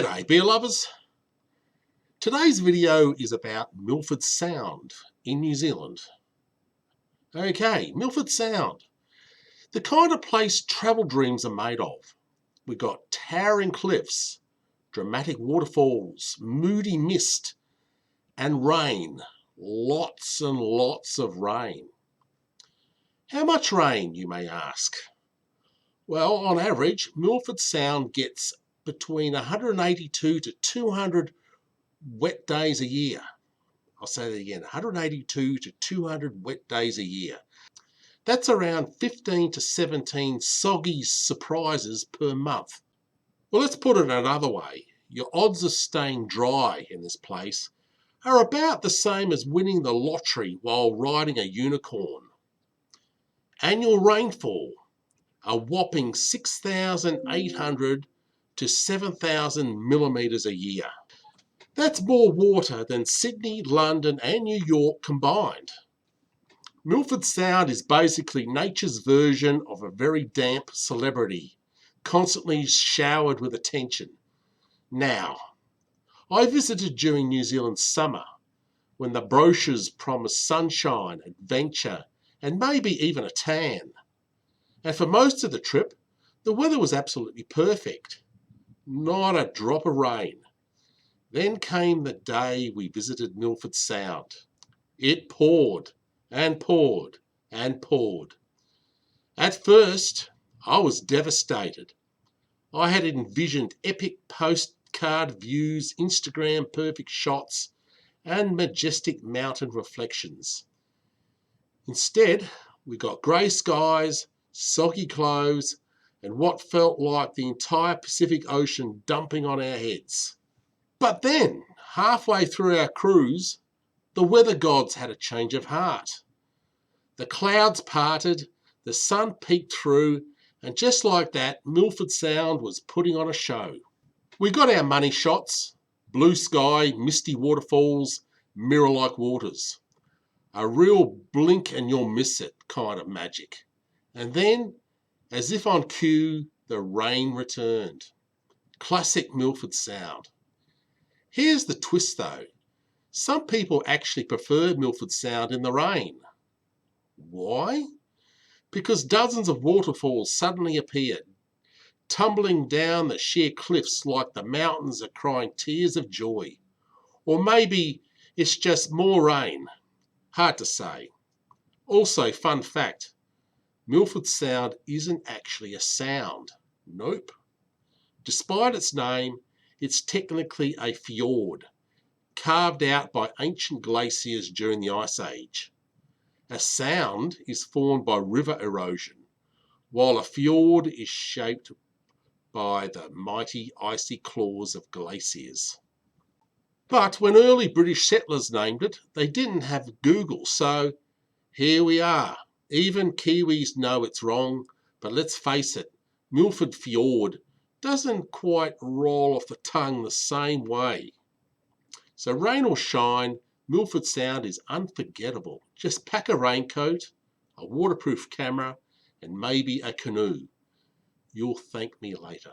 G'day beer lovers. Today's video is about Milford Sound in New Zealand. Okay, Milford Sound. The kind of place travel dreams are made of. We've got towering cliffs, dramatic waterfalls, moody mist, and rain. Lots and lots of rain. How much rain, you may ask? Well, on average, Milford Sound gets between 182 to 200 wet days a year. I'll say that again, 182 to 200 wet days a year. That's around 15 to 17 soggy surprises per month. Well, let's put it another way. Your odds of staying dry in this place are about the same as winning the lottery while riding a unicorn. Annual rainfall, a whopping 6,800 to 7,000 millimetres a year. That's more water than Sydney, London and New York combined. Milford Sound is basically nature's version of a very damp celebrity, constantly showered with attention. Now, I visited during New Zealand's summer, when the brochures promised sunshine, adventure and maybe even a tan. And for most of the trip, the weather was absolutely perfect. Not a drop of rain. Then came the day we visited Milford Sound. It poured and poured and poured. At first, I was devastated. I had envisioned epic postcard views, Instagram perfect shots, and majestic mountain reflections. Instead, we got grey skies, soggy clothes, and what felt like the entire Pacific Ocean dumping on our heads. But then, halfway through our cruise, the weather gods had a change of heart. The clouds parted, the sun peeked through, and just like that, Milford Sound was putting on a show. We got our money shots, blue sky, misty waterfalls, mirror-like waters. A real blink and you'll miss it kind of magic. And then, as if on cue, the rain returned. Classic Milford Sound. Here's the twist though. Some people actually prefer Milford Sound in the rain. Why? Because dozens of waterfalls suddenly appeared, tumbling down the sheer cliffs like the mountains are crying tears of joy. Or maybe it's just more rain. Hard to say. Also, fun fact, Milford Sound isn't actually a sound. Nope. Despite its name, it's technically a fjord, carved out by ancient glaciers during the Ice Age. A sound is formed by river erosion, while a fjord is shaped by the mighty icy claws of glaciers. But when early British settlers named it, they didn't have Google, so here we are. Even Kiwis know it's wrong, but let's face it, Milford Fjord doesn't quite roll off the tongue the same way. So rain or shine, Milford Sound is unforgettable. Just pack a raincoat, a waterproof camera, and maybe a canoe. You'll thank me later.